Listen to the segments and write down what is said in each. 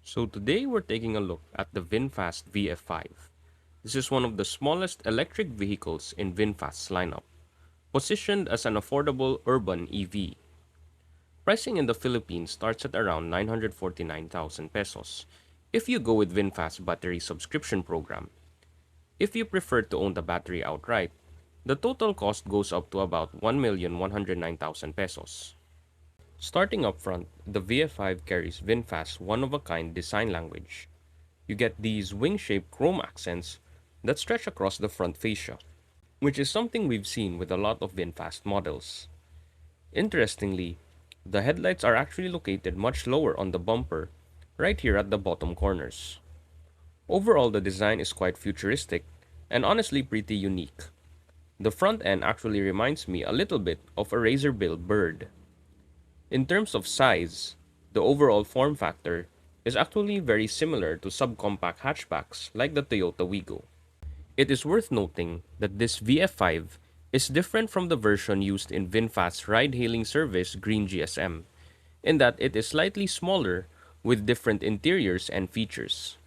So today we're taking a look at the VinFast VF5. This is one of the smallest electric vehicles in VinFast's lineup, positioned as an affordable urban EV. Pricing in the Philippines starts at around 949,000 pesos if you go with VinFast battery subscription program. If you prefer to own the battery outright, the total cost goes up to about 1,109,000 pesos. Starting up front, the VF5 carries VinFast's one-of-a-kind design language. You get these wing-shaped chrome accents that stretch across the front fascia, which is something we've seen with a lot of VinFast models. Interestingly, the headlights are actually located much lower on the bumper, right here at the bottom corners. Overall, the design is quite futuristic and honestly pretty unique. The front end actually reminds me a little bit of a razor-billed bird. In terms of size, the overall form factor is actually very similar to subcompact hatchbacks like the Toyota Wigo. It is worth noting that this VF5 is different from the version used in VinFast's ride-hailing service Green GSM, in that it is slightly smaller with different interiors and features.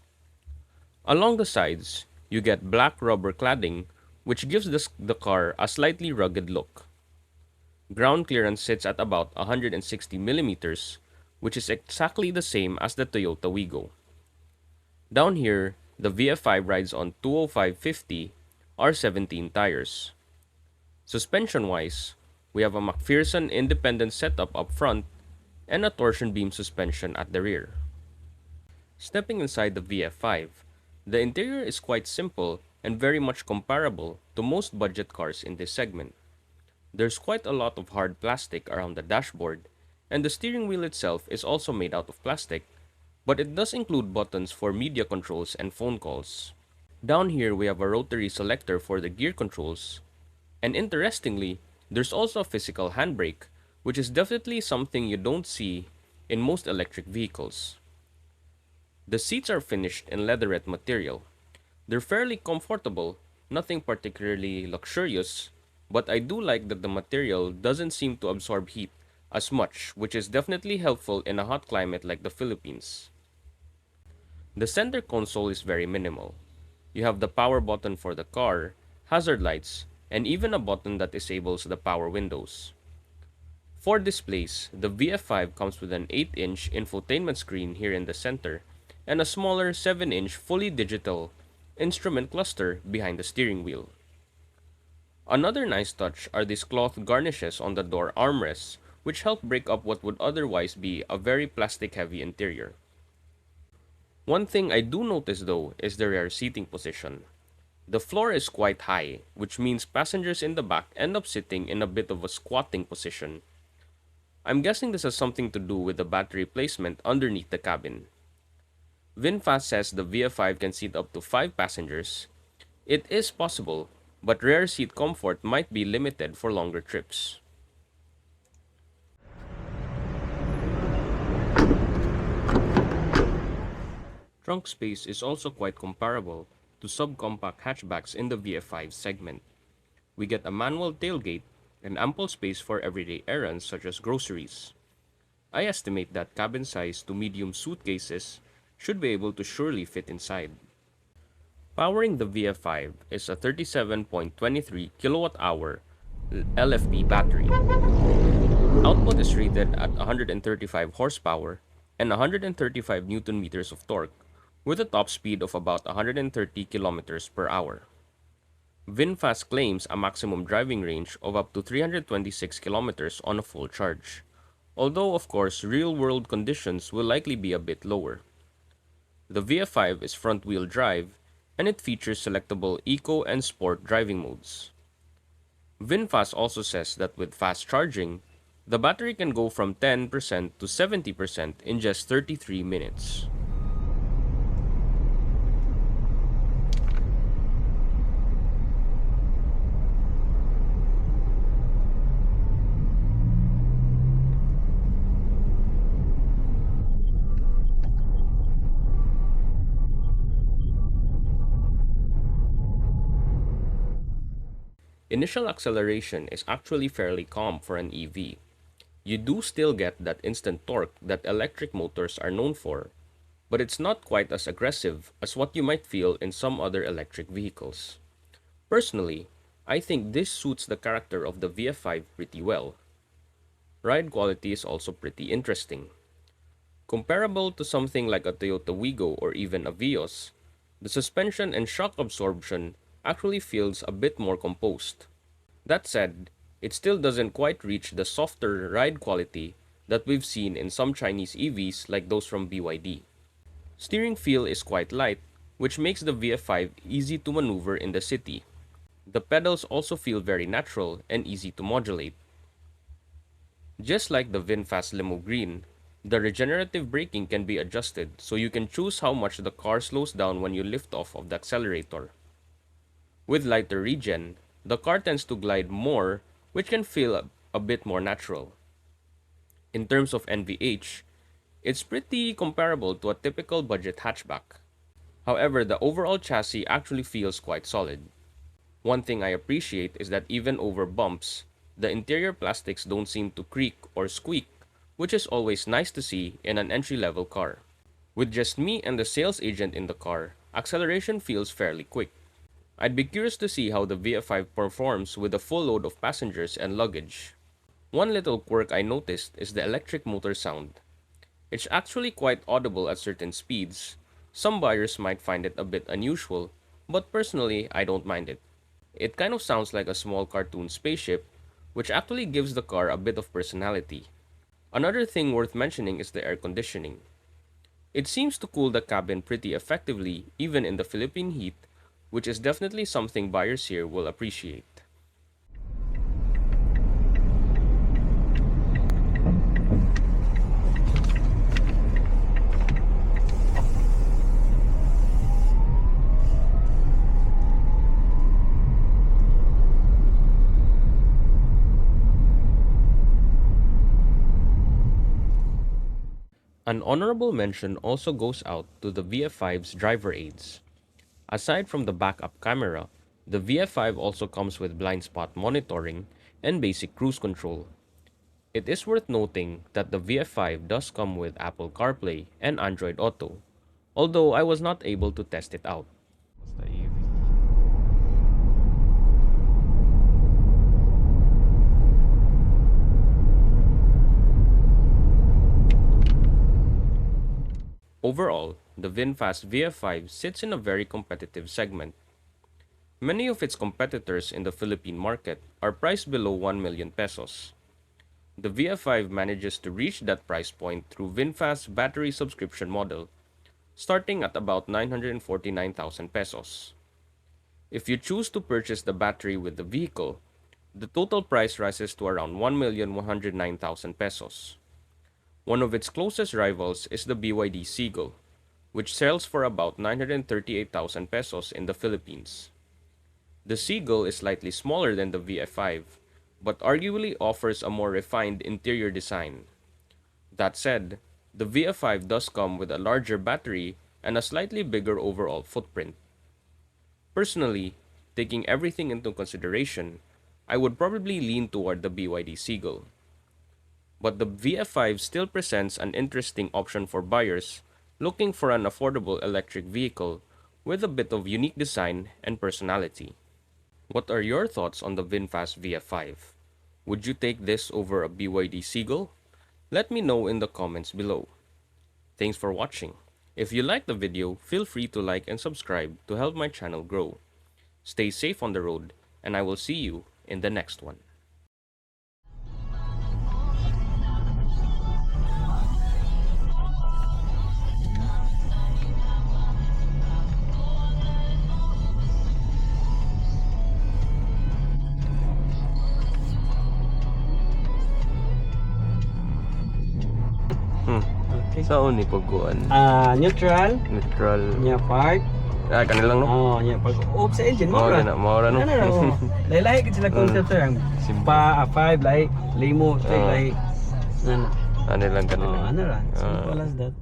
Along the sides, you get black rubber cladding, which gives the car a slightly rugged look. Ground clearance sits at about 160 millimeters, which is exactly the same as the Toyota Wigo. Down here, the VF5 rides on 205/50 R17 tires. Suspension-wise, we have a McPherson independent setup up front and a torsion beam suspension at the rear. Stepping inside the VF5, the interior is quite simple and very much comparable to most budget cars in this segment. There's quite a lot of hard plastic around the dashboard, and the steering wheel itself is also made out of plastic, but it does include buttons for media controls and phone calls. Down here we have a rotary selector for the gear controls, and interestingly, there's also a physical handbrake, which is definitely something you don't see in most electric vehicles. The seats are finished in leatherette material. They're fairly comfortable, nothing particularly luxurious, but I do like that the material doesn't seem to absorb heat as much, which is definitely helpful in a hot climate like the Philippines. The center console is very minimal. You have the power button for the car, hazard lights, and even a button that disables the power windows. For displays, the VF5 comes with an 8-inch infotainment screen here in the center and a smaller 7-inch fully digital instrument cluster behind the steering wheel. Another nice touch are these cloth garnishes on the door armrests, which help break up what would otherwise be a very plastic-heavy interior. One thing I do notice though is the rear seating position. The floor is quite high, which means passengers in the back end up sitting in a bit of a squatting position. I'm guessing this has something to do with the battery placement underneath the cabin. VinFast says the VF5 can seat up to 5 passengers. It is possible, but rear seat comfort might be limited for longer trips. Trunk space is also quite comparable to subcompact hatchbacks in the VF5 segment. We get a manual tailgate and ample space for everyday errands such as groceries. I estimate that cabin size to medium suitcases should be able to surely fit inside. Powering the VF5 is a 37.23 kilowatt-hour LFP battery. Output is rated at 135 horsepower and 135 newton meters of torque with a top speed of about 130 kilometers per hour. VinFast claims a maximum driving range of up to 326 kilometers on a full charge, although of course real-world conditions will likely be a bit lower. The VF5 is front-wheel drive and it features selectable Eco and Sport driving modes. VinFast also says that with fast charging, the battery can go from 10% to 70% in just 33 minutes. Initial acceleration is actually fairly calm for an EV. You do still get that instant torque that electric motors are known for, but it's not quite as aggressive as what you might feel in some other electric vehicles. Personally, I think this suits the character of the VF5 pretty well. Ride quality is also pretty interesting. Comparable to something like a Toyota Wigo or even a Vios, the suspension and shock absorption actually feels a bit more composed. That said, it still doesn't quite reach the softer ride quality that we've seen in some Chinese EVs like those from BYD. Steering feel is quite light, which makes the VF5 easy to maneuver in the city. The pedals also feel very natural and easy to modulate. Just like the VinFast Limo Green, the regenerative braking can be adjusted so you can choose how much the car slows down when you lift off of the accelerator. With lighter regen, the car tends to glide more, which can feel a bit more natural. In terms of NVH, it's pretty comparable to a typical budget hatchback. However, the overall chassis actually feels quite solid. One thing I appreciate is that even over bumps, the interior plastics don't seem to creak or squeak, which is always nice to see in an entry-level car. With just me and the sales agent in the car, acceleration feels fairly quick. I'd be curious to see how the VF5 performs with a full load of passengers and luggage. One little quirk I noticed is the electric motor sound. It's actually quite audible at certain speeds. Some buyers might find it a bit unusual, but personally I don't mind it. It kind of sounds like a small cartoon spaceship, which actually gives the car a bit of personality. Another thing worth mentioning is the air conditioning. It seems to cool the cabin pretty effectively even in the Philippine heat, which is definitely something buyers here will appreciate. An honorable mention also goes out to the VF5's driver aids. Aside from the backup camera, the VF5 also comes with blind spot monitoring and basic cruise control. It is worth noting that the VF5 does come with Apple CarPlay and Android Auto, although I was not able to test it out. Basta EV. Overall, the VinFast VF5 sits in a very competitive segment. Many of its competitors in the Philippine market are priced below 1 million pesos. The VF5 manages to reach that price point through VinFast's battery subscription model, starting at about 949,000 pesos. If you choose to purchase the battery with the vehicle, the total price rises to around 1,109,000 pesos. One of its closest rivals is the BYD Seagull, which sells for about 938,000 pesos in the Philippines. The Seagull is slightly smaller than the VF5, but arguably offers a more refined interior design. That said, the VF5 does come with a larger battery and a slightly bigger overall footprint. Personally, taking everything into consideration, I would probably lean toward the BYD Seagull. But the VF5 still presents an interesting option for buyers looking for an affordable electric vehicle with a bit of unique design and personality. What are your thoughts on the VinFast VF5? Would you take this over a BYD Seagull? Let me know in the comments below. Thanks for watching. If you liked the video, feel free to like and subscribe to help my channel grow. Stay safe on the road, and I will see you in the next one. Okay. Saan ni pagkuan? Neutral. Neutral. Nya park. Kanilang no? Oh, nya pag off sa engine mo Oh, ra. na maura no. Ano. Lahi gid sila concept ang pa 5 lahi, limo, lahi. Ano. Ano lang Oh, kanila. ano ra. Simple as that.